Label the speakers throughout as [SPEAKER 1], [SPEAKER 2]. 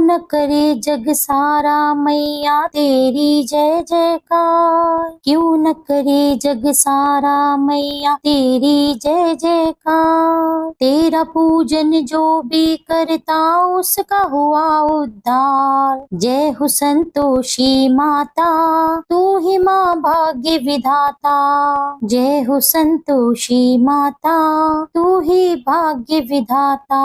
[SPEAKER 1] न करे जग सारा मैया तेरी जय जयकार। क्यों न करे जग सारा मैया तेरी जय जयकार। तेरा पूजन जो भी करता उसका हुआ उद्धार। जय हो संतोषी माता तू ही माँ भाग्य विधाता। जय हो संतोषी माता तू ही भाग्य विधाता।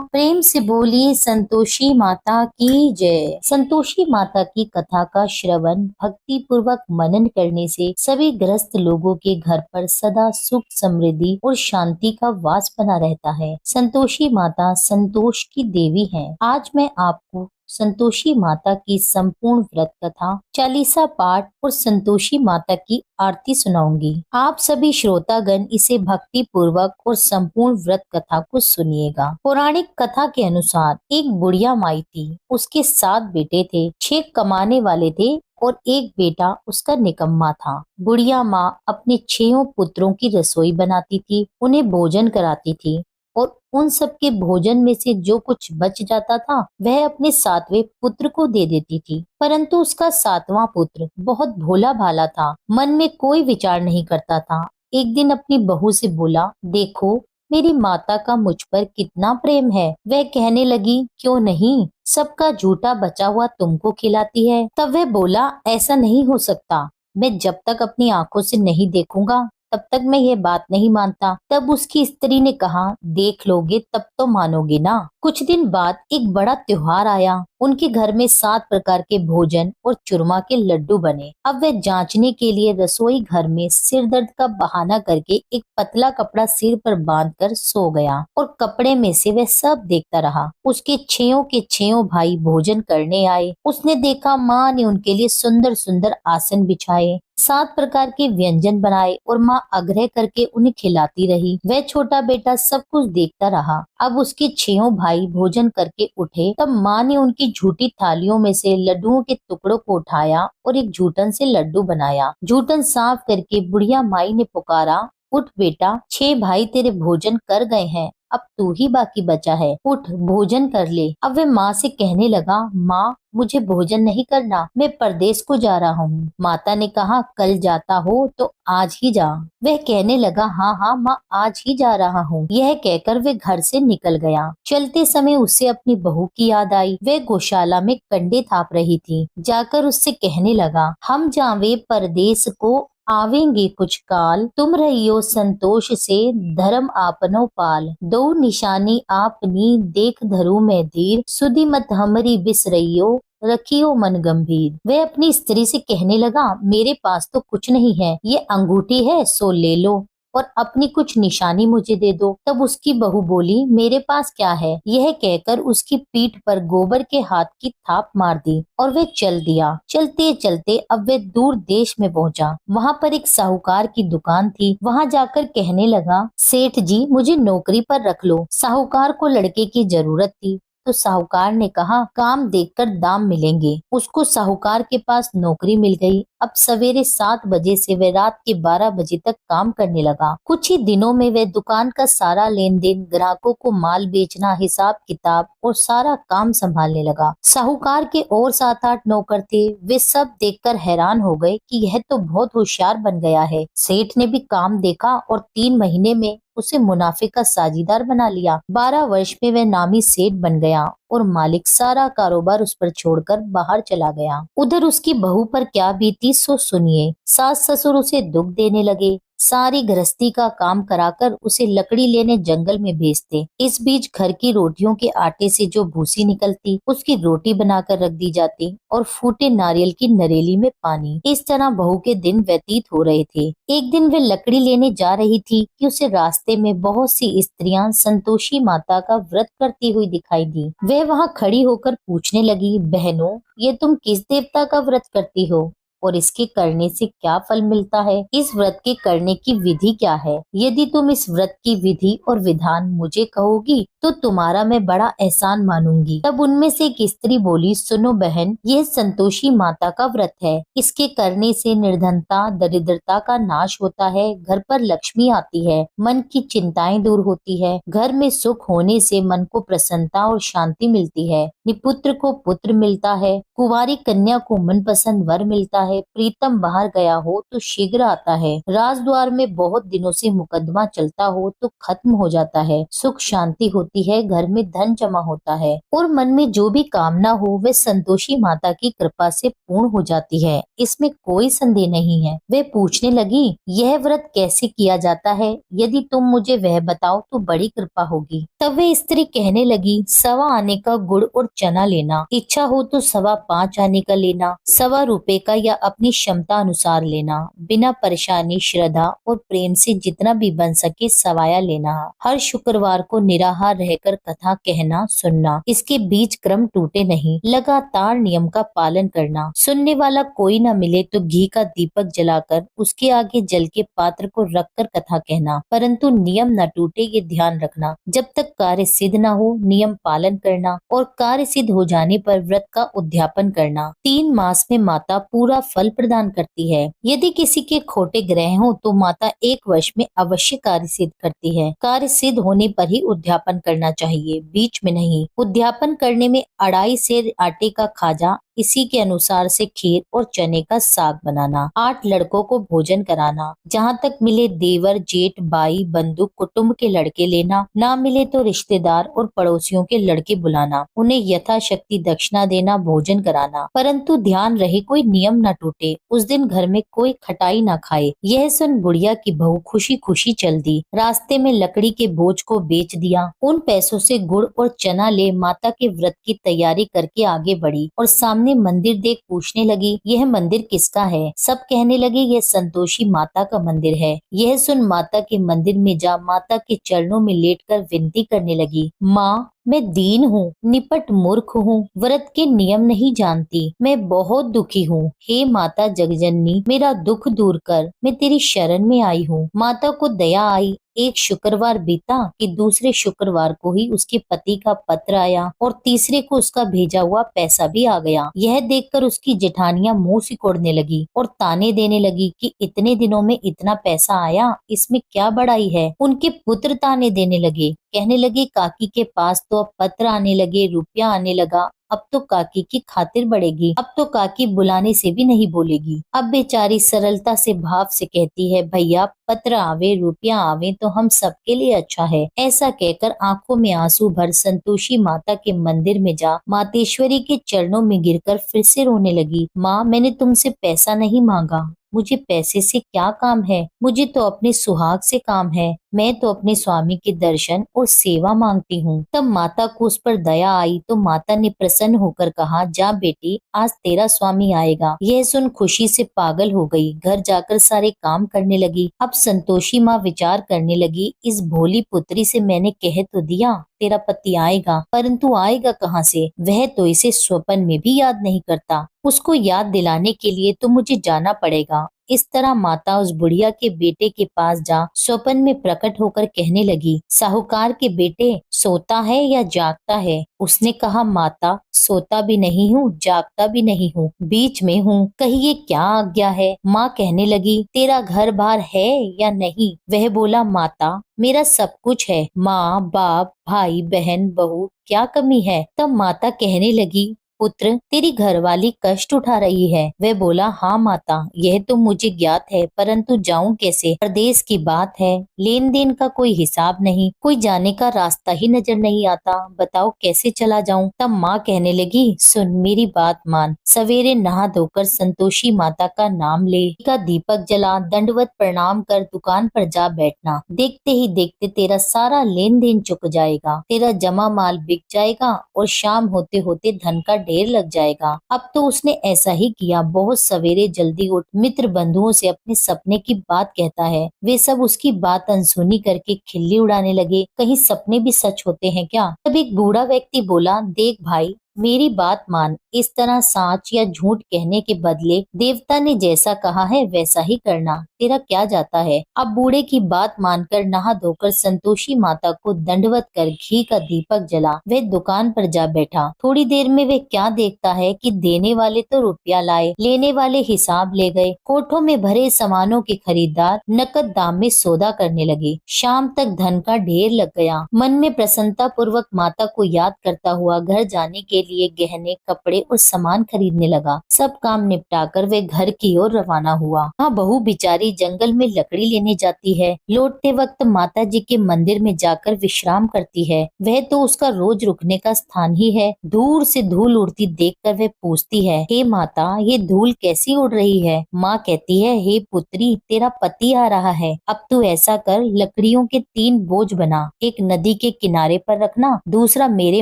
[SPEAKER 1] प्रेम से बोलिए संतोषी माता की जय। संतोषी माता की कथा का श्रवण भक्ति पूर्वक मनन करने से सभी ग्रस्त लोगों के घर पर सदा सुख समृद्धि और शांति का वास बना रहता है। संतोषी माता संतोष की देवी है। आज मैं आपको संतोषी माता की संपूर्ण व्रत कथा, चालीसा पाठ और संतोषी माता की आरती सुनाऊंगी। आप सभी श्रोतागण इसे भक्ति पूर्वक और संपूर्ण व्रत कथा को सुनिएगा। पौराणिक कथा के अनुसार एक बुढ़िया माई थी। उसके 7 बेटे थे, 6 कमाने वाले थे और एक बेटा उसका निकम्मा था। बुढ़िया माँ अपने 6 पुत्रों की रसोई बनाती थी, उन्हें भोजन कराती थी और उन सब के भोजन में से जो कुछ बच जाता था वह अपने 7वें पुत्र को दे देती थी। परंतु उसका 7वां पुत्र बहुत भोला भाला था, मन में कोई विचार नहीं करता था। एक दिन अपनी बहू से बोला, देखो मेरी माता का मुझ पर कितना प्रेम है। वह कहने लगी, क्यों नहीं, सबका झूठा बचा हुआ तुमको खिलाती है। तब वह बोला, ऐसा नहीं हो सकता, मैं जब तक अपनी आंखों से नहीं देखूंगा तब तक मैं यह बात नहीं मानता। तब उसकी स्त्री ने कहा, देख लोगे तब तो मानोगे ना। कुछ दिन बाद एक बड़ा त्योहार आया। उनके घर में 7 प्रकार के भोजन और चूरमा के लड्डू बने। अब वह जांचने के लिए रसोई घर में सिर दर्द का बहाना करके एक पतला कपड़ा सिर पर बांधकर सो गया और कपड़े में से वह सब देखता रहा। उसके 6 के 6 भाई भोजन करने आए। उसने देखा माँ ने उनके लिए सुंदर सुंदर आसन बिछाए, 7 प्रकार के व्यंजन बनाए और माँ आग्रह करके उन्हें खिलाती रही। वह छोटा बेटा सब कुछ देखता रहा। अब उसके 6 भाई भोजन करके उठे तब माँ ने उनकी झूठी थालियों में से लड्डुओं के टुकड़ों को उठाया और एक जूठन से लड्डू बनाया। जूठन साफ करके बुढ़िया माई ने पुकारा, उठ बेटा, 6 भाई तेरे भोजन कर गए हैं, अब तू ही बाकी बचा है, उठ भोजन कर ले। अब वह माँ से कहने लगा, माँ मुझे भोजन नहीं करना, मैं परदेश को जा रहा हूँ। माता ने कहा, कल जाता हो तो आज ही जा। वह कहने लगा, हाँ हाँ माँ आज ही जा रहा हूँ। यह कहकर वह घर से निकल गया। चलते समय उसे अपनी बहू की याद आई। वह गौशाला में कंडे थाप रही थी। जाकर उससे कहने लगा, हम जावे परदेश को आवेंगे कुछ काल, तुम रहियो संतोष से धर्म आपनो पाल। दो निशानी आपनी देख धरू में धीर, सुधि मत हमरी बिसरइयो रखियो मन गंभीर। वह अपनी स्त्री से कहने लगा, मेरे पास तो कुछ नहीं है, ये अंगूठी है सो ले लो और अपनी कुछ निशानी मुझे दे दो। तब उसकी बहू बोली, मेरे पास क्या है। यह कहकर उसकी पीठ पर गोबर के हाथ की थाप मार दी और वह चल दिया। चलते चलते अब वह दूर देश में पहुंचा। वहां पर एक साहूकार की दुकान थी। वहां जाकर कहने लगा, सेठ जी मुझे नौकरी पर रख लो। साहूकार को लड़के की जरूरत थी तो साहूकार ने कहा, काम देखकर दाम मिलेंगे। उसको साहूकार के पास नौकरी मिल गई। अब सवेरे 7 बजे से वह रात के 12 बजे तक काम करने लगा। कुछ ही दिनों में वह दुकान का सारा लेन देन, ग्राहकों को माल बेचना, हिसाब किताब और सारा काम संभालने लगा। साहूकार के और 7-8 नौकर थे। वे सब देखकर हैरान हो गए कि यह तो बहुत होशियार बन गया है। सेठ ने भी काम देखा और 3 महीने में उसे मुनाफे का साझीदार बना लिया। 12 वर्ष में वह नामी सेठ बन गया और मालिक सारा कारोबार उस पर छोड़कर बाहर चला गया। उधर उसकी बहू पर क्या बीती सो सुनिए। सास ससुर उसे दुख देने लगे। सारी गृहस्थी का काम कराकर उसे लकड़ी लेने जंगल में भेजते। इस बीच घर की रोटियों के आटे से जो भूसी निकलती उसकी रोटी बनाकर रख दी जाती और फूटे नारियल की नरेली में पानी। इस तरह बहू के दिन व्यतीत हो रहे थे। एक दिन वह लकड़ी लेने जा रही थी कि उसे रास्ते में बहुत सी स्त्रियां संतोषी माता का व्रत करती हुई दिखाई दी। वह वहां खड़ी होकर पूछने लगी, बहनों ये तुम किस देवता का व्रत करती हो और इसके करने से क्या फल मिलता है? इस व्रत के करने की विधि क्या है? यदि तुम इस व्रत की विधि और विधान मुझे कहोगी तो तुम्हारा मैं बड़ा एहसान मानूंगी। तब उनमें से एक स्त्री बोली, सुनो बहन, यह संतोषी माता का व्रत है। इसके करने से निर्धनता दरिद्रता का नाश होता है, घर पर लक्ष्मी आती है, मन की चिंताएं दूर होती है, घर में सुख होने से मन को प्रसन्नता और शांति मिलती है, निपुत्र को पुत्र मिलता है, कुंवारी कन्या को मनपसंद वर मिलता है, प्रीतम बाहर गया हो तो शीघ्र आता है, राजद्वार में बहुत दिनों से मुकदमा चलता हो तो खत्म हो जाता है, सुख शांति होती है, घर में धन जमा होता है और मन में जो भी कामना हो वह संतोषी माता की कृपा से पूर्ण हो जाती है। इसमें कोई संदेह नहीं है। वे पूछने लगी, यह व्रत कैसे किया जाता है? यदि तुम मुझे वह बताओ तो बड़ी कृपा होगी। तब वे स्त्री कहने लगी, 1.25 आने का गुड़ और चना लेना, इच्छा हो तो 5.25 आने का लेना, 1.25 रुपए का या अपनी क्षमता अनुसार लेना, बिना परेशानी श्रद्धा और प्रेम से जितना भी बन सके सवाया लेना। हर शुक्रवार को निराहार रहकर कथा कहना सुनना, इसके बीच क्रम टूटे नहीं, लगातार नियम का पालन करना, सुनने वाला कोई न मिले तो घी का दीपक जलाकर उसके आगे जल के पात्र को रखकर कथा कहना, परंतु नियम न टूटे ये ध्यान रखना। जब तक कार्य सिद्ध न हो नियम पालन करना और कार्य सिद्ध हो जाने पर व्रत का उद्यापन करना। 3 मास में माता पूरा फल प्रदान करती है। यदि किसी के खोटे ग्रह हो तो माता 1 वर्ष में अवश्य कार्य सिद्ध करती है। कार्य सिद्ध होने पर ही उद्यापन करना चाहिए, बीच में नहीं। उद्यापन करने में 2.5 सेर आटे का खाजा, इसी के अनुसार से खीर और चने का साग बनाना, 8 लड़कों को भोजन कराना, जहाँ तक मिले देवर जेठ भाई बंधु कुटुंब के लड़के लेना, ना मिले तो रिश्तेदार और पड़ोसियों के लड़के बुलाना, उन्हें यथाशक्ति दक्षिणा देना, भोजन कराना, परंतु ध्यान रहे कोई नियम न टूटे। उस दिन घर में कोई खटाई न खाए। यह सुन बुढ़िया की बहू खुशी खुशी चल दी। रास्ते में लकड़ी के बोझ को बेच दिया। उन पैसों से गुड़ और चना ले माता के व्रत की तैयारी करके आगे बढ़ी और सामने मंदिर देख पूछने लगी, यह मंदिर किसका है? सब कहने लगे, यह संतोषी माता का मंदिर है। यह सुन माता के मंदिर में जा माता के चरणों में लेटकर विनती करने लगी, माँ मैं दीन हूँ, निपट मूर्ख हूँ, व्रत के नियम नहीं जानती, मैं बहुत दुखी हूँ। हे माता जगजननी, मेरा दुख दूर कर, मैं तेरी शरण में आई हूँ। माता को दया आई। एक शुक्रवार बीता कि दूसरे शुक्रवार को ही उसके पति का पत्र आया और तीसरे को उसका भेजा हुआ पैसा भी आ गया। यह देखकर उसकी जेठानियां मुंह सिकोड़ने लगी और ताने देने लगी कि इतने दिनों में इतना पैसा आया, इसमें क्या बड़ाई है। उनके पुत्र ताने देने लगे, कहने लगे काकी के पास तो अब पत्र आने लगे, रुपया आने लगा, अब तो काकी की खातिर बढ़ेगी, अब तो काकी बुलाने से भी नहीं बोलेगी। अब बेचारी सरलता से भाव से कहती है, भैया पत्र आवे रुपया आवे तो हम सबके लिए अच्छा है। ऐसा कहकर आंखों में आंसू भर संतोषी माता के मंदिर में जा मातेश्वरी के चरणों में गिरकर फिर से रोने लगी। माँ मैंने तुमसे पैसा नहीं मांगा, मुझे पैसे से क्या काम है, मुझे तो अपने सुहाग से काम है, मैं तो अपने स्वामी के दर्शन और सेवा मांगती हूँ। तब माता को उस पर दया आई तो माता ने प्रसन्न होकर कहा, जा बेटी आज तेरा स्वामी आएगा। यह सुन खुशी से पागल हो गई। घर जाकर सारे काम करने लगी। अब संतोषी माँ विचार करने लगी, इस भोली पुत्री से मैंने कह तो दिया तेरा पति आएगा, परंतु आएगा कहाँ से? वह तो इसे स्वप्न में भी याद नहीं करता। उसको याद दिलाने के लिए तो मुझे जाना पड़ेगा। इस तरह माता उस बुढ़िया के बेटे के पास जा स्वप्न में प्रकट होकर कहने लगी, साहूकार के बेटे सोता है या जागता है? उसने कहा, माता सोता भी नहीं हूँ जागता भी नहीं हूँ, बीच में हूँ, कहिए क्या आज्ञा है? माँ कहने लगी, तेरा घर बार है या नहीं? वह बोला, माता मेरा सब कुछ है, माँ बाप भाई बहन बहू क्या कमी है? तब माता कहने लगी, पुत्र तेरी घरवाली कष्ट उठा रही है। वह बोला, हाँ माता यह तो मुझे ज्ञात है, परंतु जाऊं कैसे? प्रदेश की बात है, लेन देन का कोई हिसाब नहीं, कोई जाने का रास्ता ही नजर नहीं आता, बताओ कैसे चला जाऊं? तब माँ कहने लगी, सुन मेरी बात मान, सवेरे नहा धोकर संतोषी माता का नाम ले, का दीपक जला, दंडवत प्रणाम कर दुकान पर जा बैठना। देखते ही देखते तेरा सारा लेन देन चुक जाएगा, तेरा जमा माल बिक जाएगा और शाम होते होते धन का ढेर लग जाएगा। अब तो उसने ऐसा ही किया। बहुत सवेरे जल्दी उठ मित्र बंधुओं से अपने सपने की बात कहता है। वे सब उसकी बात अनसुनी करके खिल्ली उड़ाने लगे, कहीं सपने भी सच होते हैं क्या? तब एक बूढ़ा व्यक्ति बोला, देख भाई मेरी बात मान, इस तरह साच या झूठ कहने के बदले देवता ने जैसा कहा है वैसा ही करना, तेरा क्या जाता है। अब बूढ़े की बात मानकर नहा धोकर संतोषी माता को दंडवत कर घी का दीपक जला वह दुकान पर जा बैठा। थोड़ी देर में वह क्या देखता है कि देने वाले तो रुपया लाए, लेने वाले हिसाब ले गए। कोठों में भरे सामानों के खरीदार नकद दाम में सौदा करने लगे। शाम तक धन का ढेर लग गया। मन में प्रसन्नता पूर्वक माता को याद करता हुआ घर जाने के लिए गहने, कपड़े और सामान खरीदने लगा। सब काम निपटाकर वे घर की ओर रवाना हुआ। हाँ, बहू बेचारी जंगल में लकड़ी लेने जाती है। लौटते वक्त माता जी के मंदिर में जाकर विश्राम करती है। वह तो उसका रोज रुकने का स्थान ही है। दूर से धूल उड़ती देखकर वह पूछती है, हे माता, ये धूल कैसी उड़ रही है। माँ कहती है, हे पुत्री, तेरा पति आ रहा है। अब तू ऐसा कर, लकड़ियों के 3 बोझ बना। एक नदी के किनारे पर रखना, दूसरा मेरे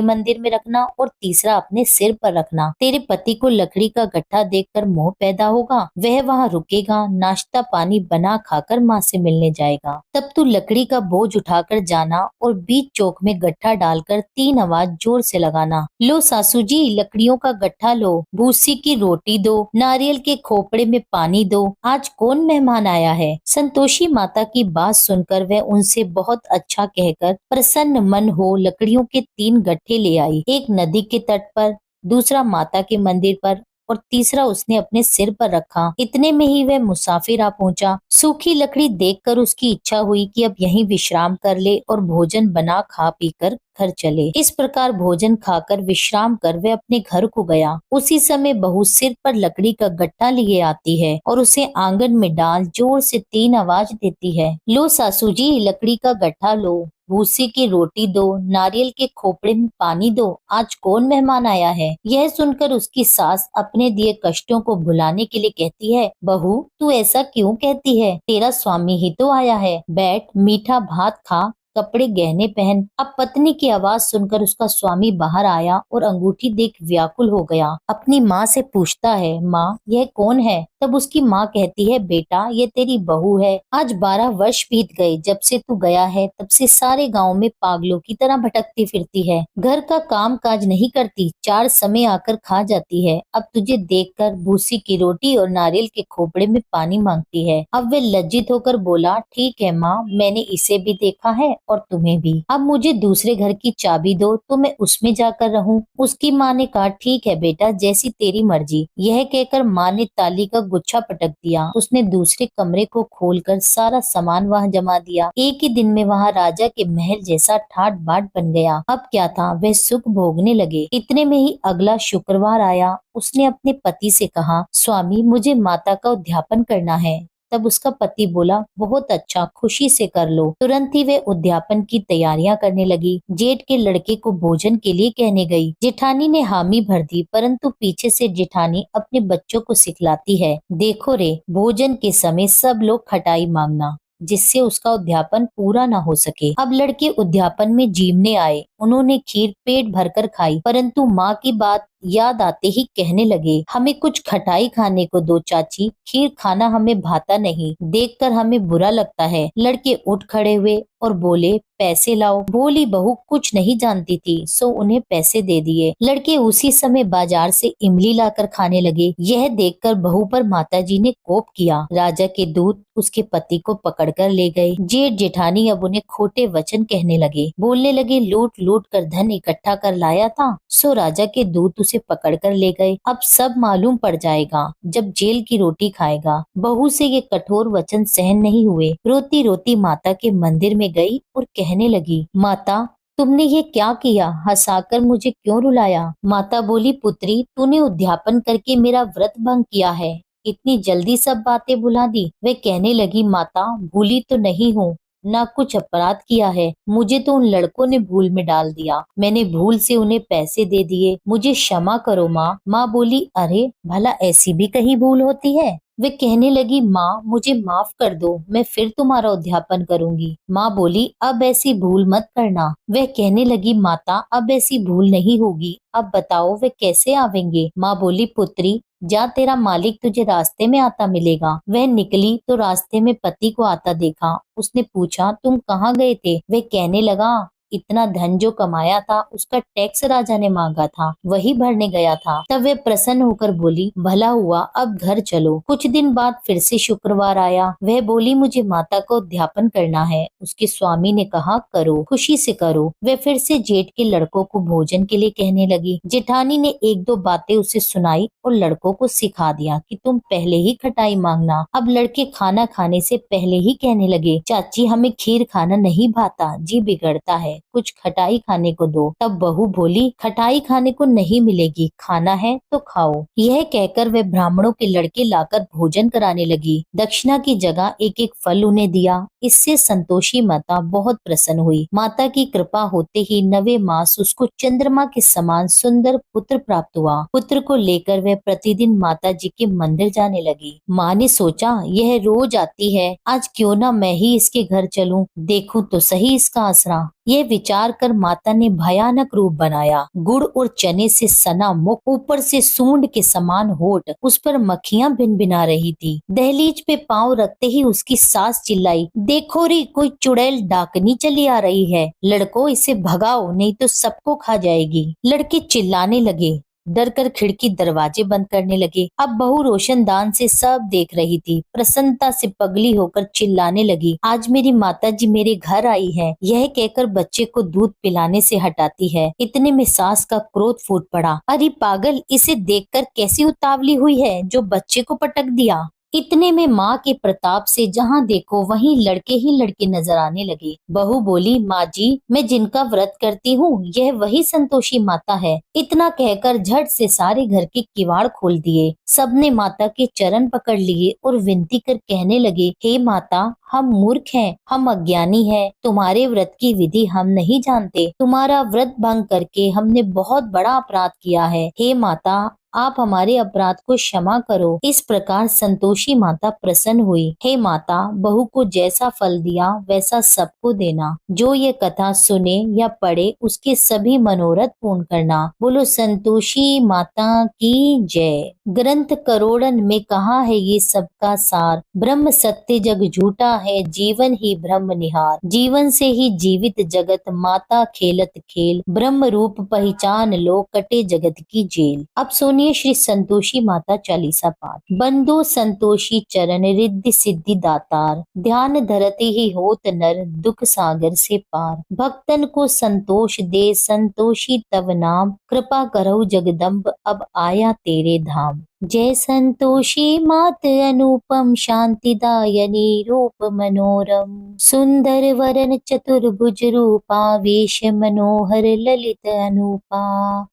[SPEAKER 1] मंदिर में रखना और तीसरा अपने सिर पर रखना। तेरे पति को लकड़ी का गट्ठा देखकर मोह पैदा होगा, वह वहाँ रुकेगा, नाश्ता पानी बना खाकर माँ से मिलने जाएगा। तब तू लकड़ी का बोझ उठाकर जाना और बीच चौक में गट्ठा डालकर 3 आवाज जोर से लगाना। लो सासू जी, लकड़ियों का गट्ठा लो, भूसी की रोटी दो, नारियल के खोपड़े में पानी दो, आज कौन मेहमान आया है। संतोषी माता की बात सुनकर वह उनसे बहुत अच्छा कहकर प्रसन्न मन हो लकड़ियों के 3 गट्ठे ले आई। एक नदी के तट पर, दूसरा माता के मंदिर पर और तीसरा उसने अपने सिर पर रखा। इतने में ही वह मुसाफिर आ पहुंचा। सूखी लकड़ी देखकर उसकी इच्छा हुई कि अब यहीं विश्राम कर ले और भोजन बना खा पीकर घर चले। इस प्रकार भोजन खाकर विश्राम कर वह अपने घर को गया। उसी समय बहू सिर पर लकड़ी का गट्टा लिए आती है और उसे आंगन में डाल जोर से 3 आवाज देती है। लो सासू जी, लकड़ी का गट्ठा लो, भूसी की रोटी दो, नारियल के खोपड़े में पानी दो, आज कौन मेहमान आया है। यह सुनकर उसकी सास अपने दिए कष्टों को भुलाने के लिए कहती है, बहू, तू ऐसा क्यों कहती है, तेरा स्वामी ही तो आया है। बैठ, मीठा भात खा, कपड़े गहने पहन। अब पत्नी की आवाज सुनकर उसका स्वामी बाहर आया और अंगूठी देख व्याकुल हो गया। अपनी माँ से पूछता है, माँ, यह कौन है। तब उसकी माँ कहती है, बेटा, ये तेरी बहू है। आज 12 वर्ष बीत गए जब से तू गया है, तब से सारे गांव में पागलों की तरह भटकती फिरती है। घर का काम काज नहीं करती, 4 समय आकर खा जाती है। अब तुझे देखकर भूसी की रोटी और नारियल के खोपड़े में पानी मांगती है। अब वे लज्जित होकर बोला, ठीक है माँ, मैंने इसे भी देखा है और तुम्हें भी। अब मुझे दूसरे घर की चाबी दो तो मैं उसमें जाकर रहूं। उसकी माँ ने कहा, ठीक है बेटा, जैसी तेरी मर्जी। यह कहकर माँ ने ताली का गुच्छा पटक दिया। उसने दूसरे कमरे को खोलकर सारा सामान वहाँ जमा दिया। एक ही दिन में वहाँ राजा के महल जैसा ठाट बाट बन गया। अब क्या था, वे सुख भोगने लगे। इतने में ही अगला शुक्रवार आया। उसने अपने पति से कहा, स्वामी, मुझे माता का उद्यापन करना है। तब उसका पति बोला, बहुत अच्छा, खुशी से कर लो। तुरंत ही वे उद्यापन की तैयारियां करने लगी। जेठ के लड़के को भोजन के लिए कहने गई। जेठानी ने हामी भर दी, परंतु पीछे से जेठानी अपने बच्चों को सिखलाती है, देखो रे, भोजन के समय सब लोग खटाई मांगना, जिससे उसका उद्यापन पूरा ना हो सके। अब लड़के उद्यापन में जीवने आए। उन्होंने खीर पेट भरकर खाई, परंतु माँ की बात याद आते ही कहने लगे, हमें कुछ खटाई खाने को दो चाची, खीर खाना हमें भाता नहीं, देखकर हमें बुरा लगता है। लड़के उठ खड़े हुए और बोले, पैसे लाओ। भोली बहू कुछ नहीं जानती थी, सो उन्हें पैसे दे दिए। लड़के उसी समय बाजार से इमली लाकर खाने लगे। यह देखकर बहू पर माताजी ने कोप किया। राजा के दूत उसके पति को पकड़कर ले गए। जेठ जेठानी अब उन्हें खोटे वचन कहने लगे, बोलने लगे, लूट लूट कर धन इकट्ठा कर लाया था, सो राजा के दूत उसे पकड़कर ले गए। अब सब मालूम पड़ जाएगा जब जेल की रोटी खाएगा। बहू से ये कठोर वचन सहन नहीं हुए। रोती रोती माता के मंदिर में गई और कहने लगी, माता, तुमने ये क्या किया, हंसाकर मुझे क्यों रुलाया। माता बोली, पुत्री, तूने उद्यापन करके मेरा व्रत भंग किया है, इतनी जल्दी सब बातें भुला दी। वे कहने लगी, माता, भूली तो नहीं हूँ, ना कुछ अपराध किया है, मुझे तो उन लड़कों ने भूल में डाल दिया, मैंने भूल से उन्हें पैसे दे दिए, मुझे क्षमा करो माँ। माँ बोली, अरे भला ऐसी भी कहीं भूल होती है। वे कहने लगी, माँ, मुझे माफ कर दो, मैं फिर तुम्हारा उद्यापन करूंगी। माँ बोली, अब ऐसी भूल मत करना। वह कहने लगी, माता, अब ऐसी भूल नहीं होगी, अब बताओ वे कैसे आवेंगे। माँ बोली, पुत्री, जा, तेरा मालिक तुझे रास्ते में आता मिलेगा। वह निकली तो रास्ते में पति को आता देखा। उसने पूछा, तुम कहाँ गए थे। वह कहने लगा, इतना धन जो कमाया था उसका टैक्स राजा ने मांगा था, वही भरने गया था। तब वे प्रसन्न होकर बोली, भला हुआ, अब घर चलो। कुछ दिन बाद फिर से शुक्रवार आया। वह बोली, मुझे माता को अध्यापन करना है। उसके स्वामी ने कहा, करो, खुशी से करो। वह फिर से जेठ के लड़कों को भोजन के लिए कहने लगी। जेठानी ने एक दो बातें उसे सुनाई और लड़कों को सिखा दिया कि तुम पहले ही खटाई मांगना। अब लड़के खाना खाने से पहले ही कहने लगे, चाची हमें खीर खाना नहीं भाता, जी बिगड़ता है, कुछ खटाई खाने को दो। तब बहू बोली, खटाई खाने को नहीं मिलेगी, खाना है तो खाओ। यह कहकर वे ब्राह्मणों के लड़के लाकर भोजन कराने लगी। दक्षिणा की जगह एक एक फल उन्हें दिया। इससे संतोषी माता बहुत प्रसन्न हुई। माता की कृपा होते ही 9वें मास उसको चंद्रमा के समान सुंदर पुत्र प्राप्त हुआ। पुत्र को लेकर वह प्रतिदिन माता जी के मंदिर जाने लगी। माँ ने सोचा, यह रोज आती है, आज क्यों ना मैं ही इसके घर चलूं, देखूं तो सही इसका आसरा। यह विचार कर माता ने भयानक रूप बनाया। गुड़ और चने से सना मुख, ऊपर से सूंड के समान होठ, उस पर मक्खियां भिनभिना रही थी। दहलीज पे पांव रखते ही उसकी सास चिल्लाई, देखो री, कोई चुड़ैल डाकनी चली आ रही है, लड़को इसे भगाओ नहीं तो सबको खा जाएगी। लड़के चिल्लाने लगे, डर कर खिड़की दरवाजे बंद करने लगे। अब बहू रोशनदान से सब देख रही थी। प्रसन्नता से पगली होकर चिल्लाने लगी, आज मेरी माता जी मेरे घर आई है। यह कहकर बच्चे को दूध पिलाने से हटाती है। इतने में सास का क्रोध फूट पड़ा, अरे पागल, इसे देखकर कैसी उतावली हुई है जो बच्चे को पटक दिया। इतने में माँ के प्रताप से जहाँ देखो वहीं लड़के ही लड़के नजर आने लगे। बहू बोली, माँ जी, मैं जिनका व्रत करती हूँ यह वही संतोषी माता है। इतना कहकर झट से सारे घर के किवाड़ खोल दिए। सबने माता के चरण पकड़ लिए और विनती कर कहने लगे, हे माता, हम मूर्ख हैं, हम अज्ञानी हैं, तुम्हारे व्रत की विधि हम नहीं जानते। तुम्हारा व्रत भंग करके हमने बहुत बड़ा अपराध किया है। हे माता, आप हमारे अपराध को क्षमा करो। इस प्रकार संतोषी माता प्रसन्न हुई। हे माता, बहू को जैसा फल दिया वैसा सबको देना। जो ये कथा सुने या पढ़े उसके सभी मनोरथ पूर्ण करना। बोलो संतोषी माता की जय। ग्रंथ करोड़न में कहा है ये सबका सार, ब्रह्म सत्य जग झूठा है, जीवन ही ब्रह्म निहार। जीवन से ही जीवित जगत, माता खेलत खेल, ब्रह्म रूप पहचान लो, कटे जगत की जेल। अब सुनिए श्री संतोषी माता चालीसा पाठ। बंदो संतोषी चरण, रिद्धि सिद्धि दातार, ध्यान धरते ही होत नर, दुख सागर से पार। भक्तन को संतोष दे, संतोषी तव नाम, कृपा करहु जगदम्ब, अब आया तेरे धाम। जय संतोषी मात अनुपम, शांतिदायनी रूप मनोरम, सुंदर वरन चतुर्भुज रूपा, वेश मनोहर ललित अनूपा।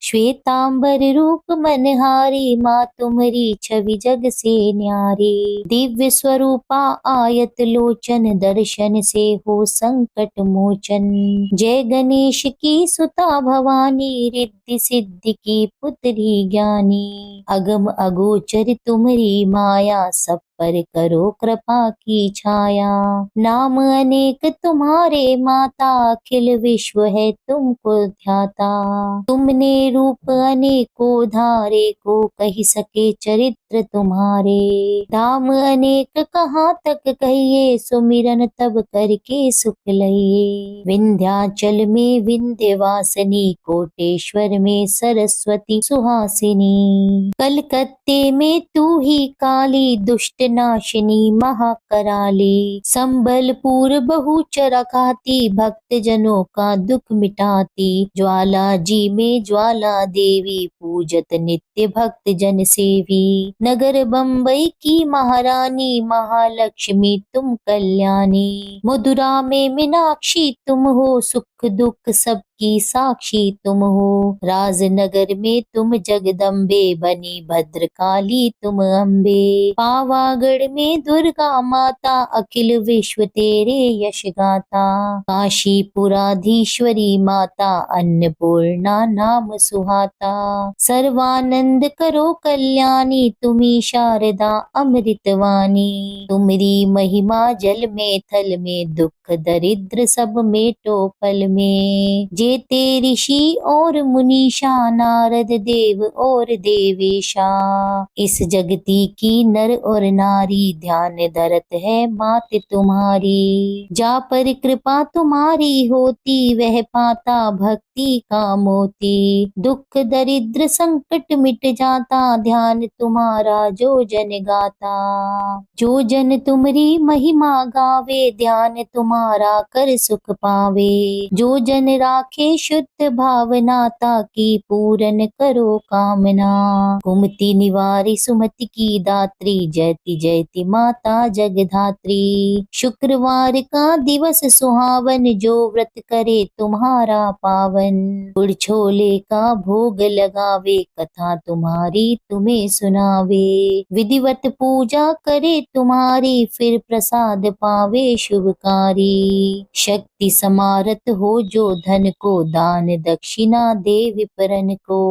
[SPEAKER 1] श्वेतांबर रूप मनहारी, माँ तुम्हारी छवि जग से न्यारी। दिव्य स्वरूपा आयत लोचन, दर्शन से हो संकट मोचन। जय गणेश की सुता भवानी, रिद्धि सिद्धि की पुत्री ज्ञानी। अगम अगोचर तुम्हारी माया, सब पर करो कृपा की छाया। नाम अनेक तुम्हारे माता, अखिल विश्व है तुमको ध्याता। तुमने रूप अनेकों धारे, को कही सके चरित्र तुम्हारे। धाम अनेक कहाँ तक कहिए, सुमिरन तब करके सुख लइए। विंध्याचल में विंध्यवासिनी, कोटेश्वर में सरस्वती सुहासिनी। कलकत्ते में तू ही काली, दुष्ट नाशिनी महाकराली। संबलपुर बहुचर खाती, भक्त जनों का दुख मिटाती। ज्वाला जी में ज्वाला देवी, पूजत नित्य भक्त जन सेवी। नगर बम्बई की महारानी, महालक्ष्मी तुम कल्याणी। मधुरा में मीनाक्षी तुम हो, सुख दुख सबकी साक्षी तुम हो। राजनगर में तुम जगदम्बे, बनी भद्रकाली तुम अम्बे। पावागढ़ में दुर्गा माता, अखिल विश्व तेरे यश गाता। काशीपुराधीश्वरी माता, अन्नपूर्णा नाम सुहाता। सर्वानंद करो कल्याणी, तुम्ही शारदा अमृतवाणी। तुमरी महिमा जल में थल में, दुख दरिद्र सब मेटो पल में। जेते ऋषि और मुनीषा, नारद देव और देवेशा, इस जगती की नर और नारी, ध्यान धरत है मात तुम्हारी। जा पर कृपा तुम्हारी होती, वह पाता भक्ति का मोती। दुख दरिद्र संकट मिट जाता, ध्यान तुम्हारा जो जन गाता। जो जन तुमरी महिमा गावे, ध्यान तुम्हारा कर सुख पावे। जो जन राखे शुद्ध भावना, ताकि पूरन करो कामना। कुमति निवारी सुमति की दात्री, जयति जयति माता जगधात्री। शुक्रवार का दिवस सुहावन, जो व्रत करे तुम्हारा पावन। गुड़ छोले का भोग लगावे, कथा तुम्हारी तुम्हें सुनावे। विधिवत पूजा करे तुम्हारी, फिर प्रसाद पावे शुभकारी। शक्ति समारत हो जो धन को, दान दक्षिणा दे विप्रन को।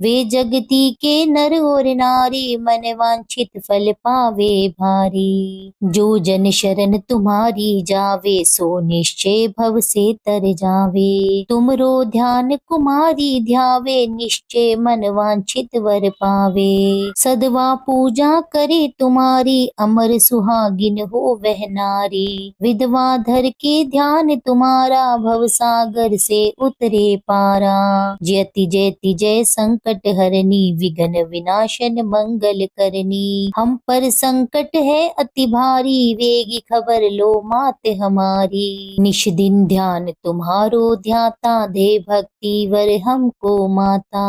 [SPEAKER 1] वे जगती के नर और नारी, मन वांछित फल पावे भारी। जो जन शरण तुम्हारी जावे, सो निश्चय भव से तर जावे। तुमरो ध्यान कुमारी ध्यावे, निश्चय मन वांछित वर पावे। सदवा पूजा करे तुम्हारी, अमर सुहागिन हो वह नारी। विधवा धर के ध्यान तुम्हारा, भव सागर से उतरे पारा। जयति जयति जय संकट हरनी, विघ्न विनाशन मंगल करनी। हम पर संकट है अति भारी, वेगी खबर लो मात हमारी। निश दिन ध्यान तुम्हारो ध्याता, दे भक्ति वर हमको माता।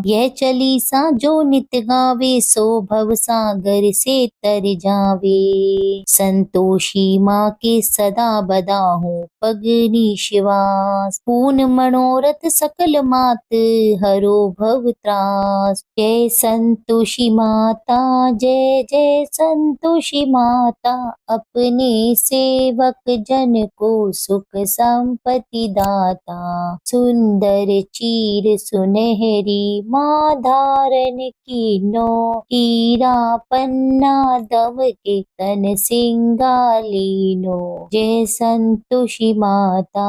[SPEAKER 1] यह चालीसा जो नित गावे, सो भव सागर से तर जावे। संतोषी माँ के सदा बदाहूँ, पग निश्वास। पूर्ण मनोरथ सकल मात, हरो भव त्रास। जय संतोषी माता, जय जय संतोषी माता। अपने सेवक जन को सुख संपत्ति दाता। सुंदर चीर सुनहरी माँ धारण कीनो, हीरा पन्ना दम के तन सिंगालीनो। जय संतोषी माता,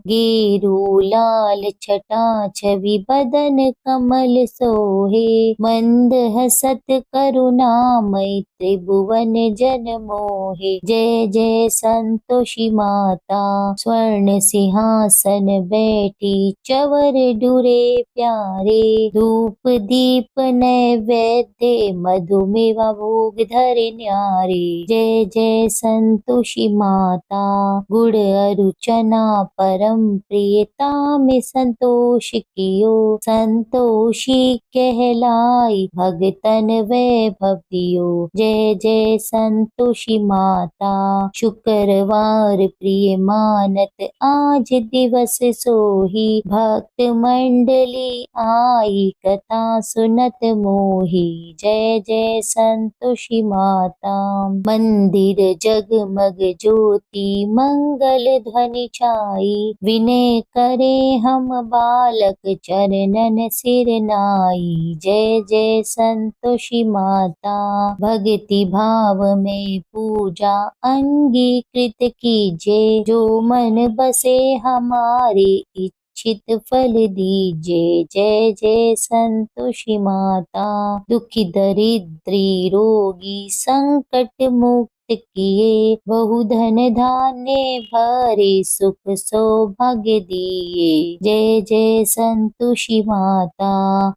[SPEAKER 1] गेरू लाल छटा छवि बदन कमल सोहे। मंद हसत करुणामय, त्रिभुवन जन मोहे। जय जय संतोषी माता, स्वर्ण सिंहासन बैठी, चवर डुरे प्यारे। धूप दीप नैवेद्य, मधुमेवा भोग धरे न्यारे। जय जय संतोषी माता, गुड़ अरु चना परम प्रियता में संतोष कियो। संतोषी कहलाई, भगतन वैभव दियो। जय जय संतोषी माता, शुक्रवार प्रिय मानत, आज दिवस सोही। भक्त मंडली आई, कथा सुनत मोही। जय जय संतोषी माता, मंदिर जगमग ज्योति, मंगल ध्वनि छाई। विनय करे हम बालक, चरणन सिर नाई। जय जय संतोषी माता, भक्ति भाव में पूजा अंगीकृत कीजे। जो मन बसे हमारे, इच्छित फल दीजे। जय जय संतोषी माता, दुखी दरिद्री रोगी, संकट मुक्त किए। बहु धन धान्य भरे, सुख सौभाग्य दिए। जय जय संतोषी माता,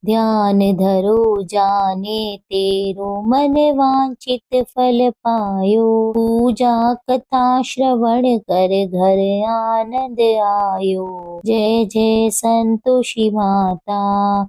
[SPEAKER 1] ध्यान धरो जाने तेरो, मन वांछित फल पायो। पूजा कथा श्रवण कर, घर आनंद आयो। जय जय संतोषी माता,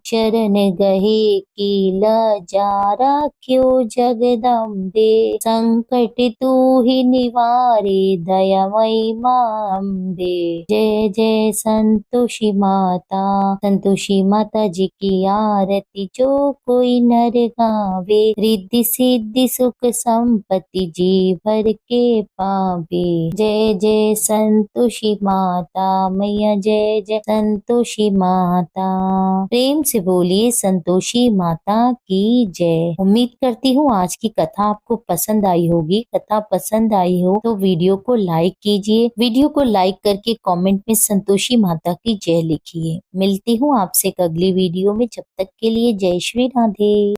[SPEAKER 1] शरण गहे की लजा राख्यो जगदम्बे। संकट तू ही निवारे, दयामयी माँ अम्बे। जय जय संतोषी माता, संतोषी माता जी की आरती जो कोई नर गावे। रिद्धि सिद्धि सुख संपत्ति जी भर के पावे। जय जय संतोषी माता, मैया जय जय संतोषी माता। प्रेम से बोलिए संतोषी माता की जय। उम्मीद करती हूँ आज की कथा आपको पसंद आई होगी। कथा पसंद आई हो तो वीडियो को लाइक कीजिए। वीडियो को लाइक करके कमेंट में संतोषी माता की जय लिखिए। मिलती हूँ आपसे एक अगली वीडियो में, जब तक के लिए जय श्री राधे।